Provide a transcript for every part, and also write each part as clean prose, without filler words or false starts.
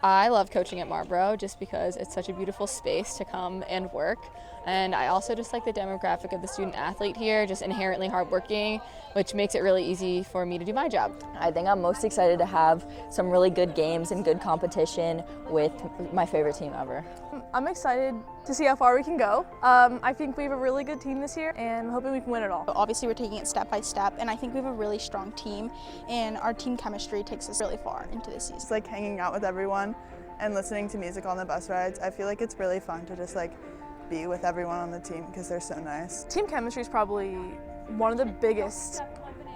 I love coaching at Marlboro just because it's such a beautiful space to come and work. And I also just like the demographic of the student athlete here, just inherently hardworking, which makes it really easy for me to do my job. I think I'm most excited to have some really good games and good competition with my favorite team ever. I'm excited to see how far we can go. I think we have a really good team this year and I'm hoping we can win it all. Obviously we're taking it step by step, and I think we have a really strong team, and our team chemistry takes us really far into this season. It's like hanging out with everyone and listening to music on the bus rides. I feel like it's really fun to just be with everyone on the team because they're so nice. Team chemistry is probably one of the biggest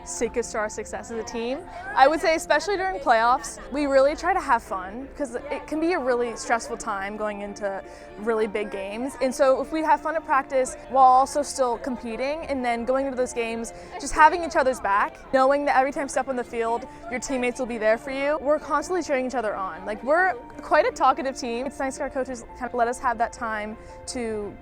secrets to our success as a team. I would say especially during playoffs, we really try to have fun because it can be a really stressful time going into really big games. And so if we have fun at practice while also still competing, and then going into those games, just having each other's back, knowing that every time you step on the field, your teammates will be there for you. We're constantly cheering each other on. We're quite a talkative team. It's nice that our coaches kind of let us have that time to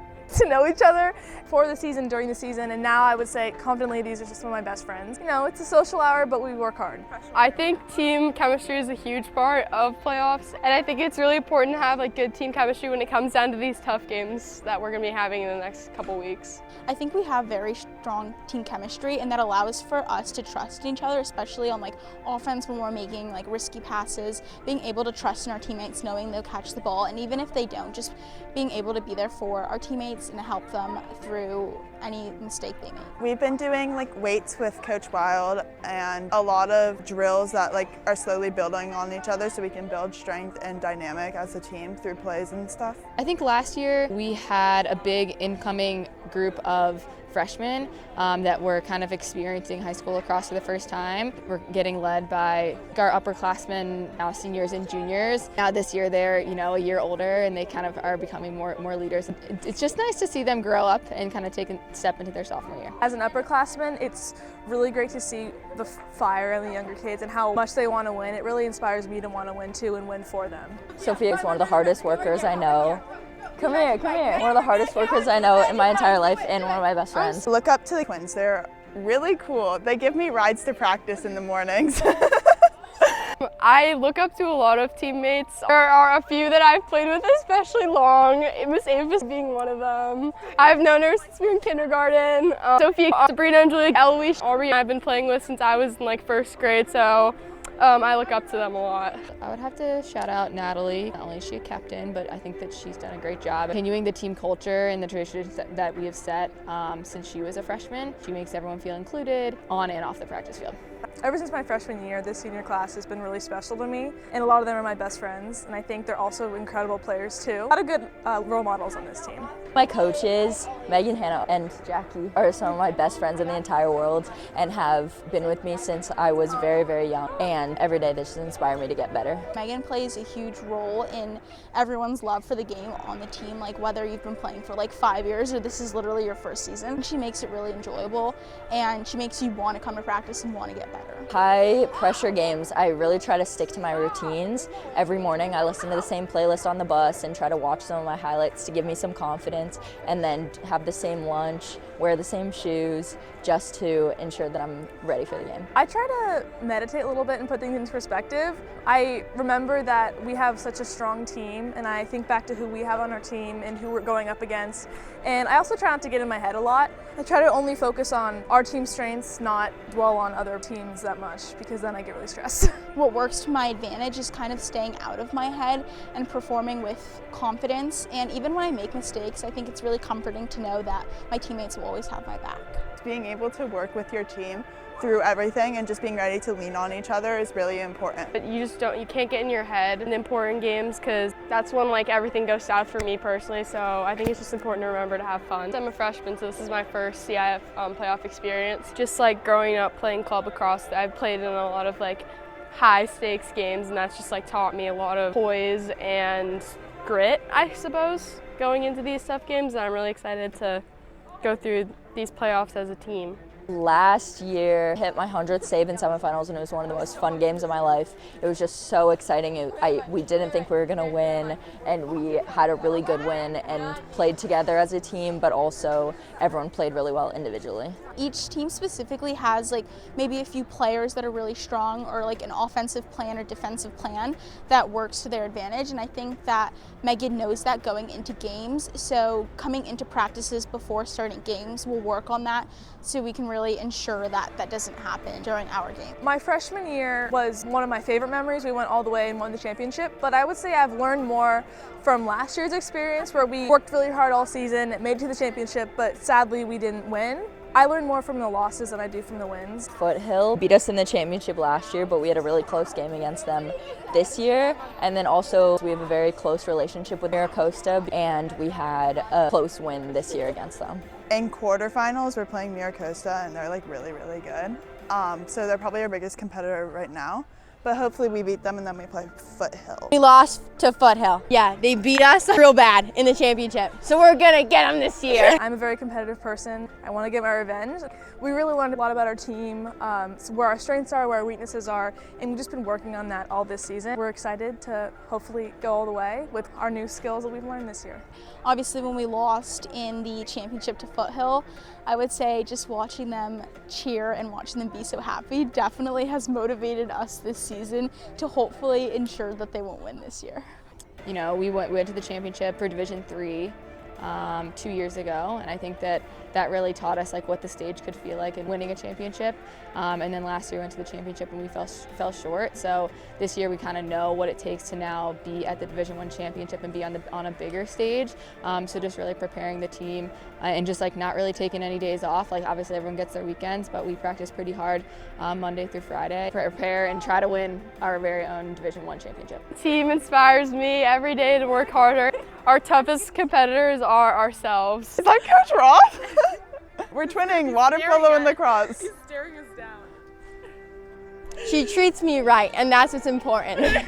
know each other for the season, during the season, and now I would say confidently these are just some of my best friends. You know, it's a social hour, but we work hard. I think team chemistry is a huge part of playoffs, and I think it's really important to have good team chemistry when it comes down to these tough games that we're going to be having in the next couple weeks. I think we have very strong team chemistry, and that allows for us to trust in each other, especially on offense when we're making risky passes, being able to trust in our teammates, knowing they'll catch the ball, and even if they don't, just being able to be there for our teammates and help them through any mistake they make. We've been doing weights with Coach Wild and a lot of drills that are slowly building on each other so we can build strength and dynamic as a team through plays and stuff. I think last year we had a big incoming group of freshmen that were kind of experiencing high school lacrosse for the first time. We're getting led by our upperclassmen, now seniors and juniors. Now this year they're a year older and they kind of are becoming more leaders. It's just nice to see them grow up and kind of take a step into their sophomore year. As an upperclassman, it's really great to see the fire in the younger kids and how much they want to win. It really inspires me to want to win too and win for them. Sophia is one of the hardest workers I know. Come here. One of the hardest workers I know in my entire life and one of my best friends. Look up to the twins. They're really cool. They give me rides to practice in the mornings. I look up to a lot of teammates. There are a few that I've played with especially long, Miss Avis being one of them. I've known her since we were in kindergarten. Sophia, Sabrina, Angelique, Eloise, Aubrey I've been playing with since I was in first grade, so I look up to them a lot. I would have to shout out Natalie. Not only is she a captain, but I think that she's done a great job continuing the team culture and the traditions that we have set since she was a freshman. She makes everyone feel included on and off the practice field. Ever since my freshman year, this senior class has been really special to me, and a lot of them are my best friends, and I think they're also incredible players too. A lot of good role models on this team. My coaches, Megan, Hannah, and Jackie, are some of my best friends in the entire world and have been with me since I was very, very young. And every day they just inspire me to get better. Megan plays a huge role in everyone's love for the game on the team, whether you've been playing for 5 years or this is literally your first season. She makes it really enjoyable, and she makes you want to come to practice and want to get better. High pressure games, I really try to stick to my routines. Every morning I listen to the same playlist on the bus and try to watch some of my highlights to give me some confidence, and then have the same lunch, wear the same shoes, just to ensure that I'm ready for the game. I try to meditate a little bit and put things into perspective. I remember that we have such a strong team, and I think back to who we have on our team and who we're going up against. And I also try not to get in my head a lot. I try to only focus on our team's strengths, not dwell on other teams that much, because then I get really stressed. What works to my advantage is kind of staying out of my head and performing with confidence. And even when I make mistakes, I think it's really comforting to know that my teammates will always have my back. Being able to work with your team through everything and just being ready to lean on each other is really important. But you can't get in your head in important games, because that's when everything goes south for me personally, so I think it's just important to remember to have fun. I'm a freshman, so this is my first CIF playoff experience. Just growing up playing club lacrosse, I've played in a lot of high stakes games, and that's just taught me a lot of poise and grit, I suppose, going into these tough games, and I'm really excited to go through these playoffs as a team. Last year, hit my 100th save in semifinals, and it was one of the most fun games of my life. It was just so exciting. We didn't think we were going to win, and we had a really good win and played together as a team, but also everyone played really well individually. Each team specifically has like maybe a few players that are really strong, or like an offensive plan or defensive plan that works to their advantage, and I think that Megan knows that going into games, so coming into practices before starting games, we'll work on that so we can really ensure that that doesn't happen during our game. My freshman year was one of my favorite memories. We went all the way and won the championship, but I would say I've learned more from last year's experience where we worked really hard all season, made it to the championship, but sadly we didn't win. I learned more from the losses than I do from the wins. Foothill beat us in the championship last year, but we had a really close game against them this year. And then also we have a very close relationship with Miracosta, and we had a close win this year against them. In quarterfinals, we're playing Miracosta, and they're like really, really good. So they're probably our biggest competitor right now. But hopefully we beat them and then we play Foothill. We lost to Foothill. Yeah, they beat us real bad in the championship. So we're gonna get them this year. I'm a very competitive person. I want to get my revenge. We really learned a lot about our team, where our strengths are, where our weaknesses are, and we've just been working on that all this season. We're excited to hopefully go all the way with our new skills that we've learned this year. Obviously, when we lost in the championship to Foothill, I would say just watching them cheer and watching them be so happy definitely has motivated us this season to hopefully ensure that they won't win this year. You know, we went to the championship for Division III 2 years ago, and I think that really taught us like what the stage could feel like in winning a championship. And then last year we went to the championship and we fell short. So this year we kind of know what it takes to now be at the Division I championship and be on a bigger stage. So just really preparing the team and just like not really taking any days off. Like obviously everyone gets their weekends, but we practice pretty hard Monday through Friday. Prepare and try to win our very own Division I championship. The team inspires me every day to work harder. Our toughest competitors are ourselves. Is that Coach Roth? We're twinning, water polo and lacrosse. He's staring us down. She treats me right, and that's what's important.